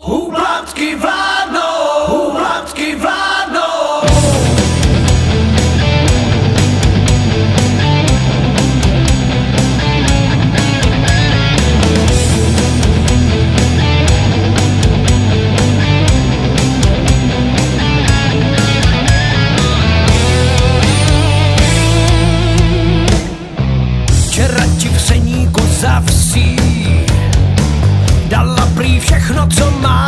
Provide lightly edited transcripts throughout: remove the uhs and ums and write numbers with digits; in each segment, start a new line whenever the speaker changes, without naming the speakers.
Úplatky vládnou, úplatky vládnou. Včera ti v seníku za vsí dala prý všechno, co má.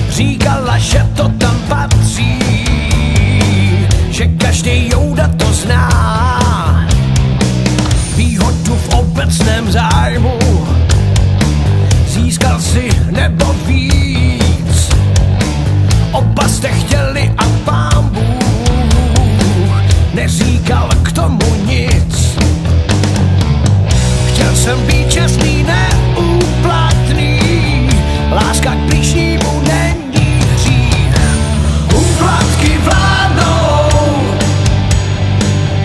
Říkala, že to tam patří, že každý jouda to zná. Výhodu v obecném zájmu získal si nebo víc. Oba jste chtěli a Pán Bůh neříkal k tomu nic. Chtěl jsem být čestný, neúplatný, láska k bližnímu není hřích. Úplatky vládnou,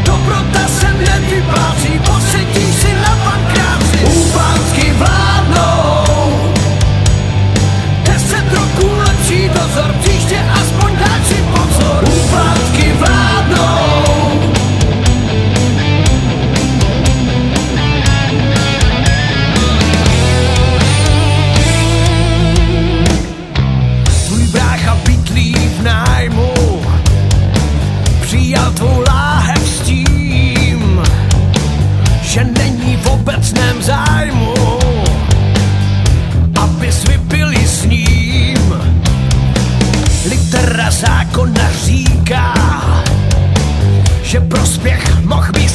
dobrota se nevyplácí, posedíš si na pankráci. Úplatky vládnou, 10 roků lepší dozor, příště aspoň dát si pozor. Úplatky vládnou. Přijal tvou láhev s tím, že není v obecném zájmu, abys vypili s ním. Litera zákona říká, že prospěch mohl být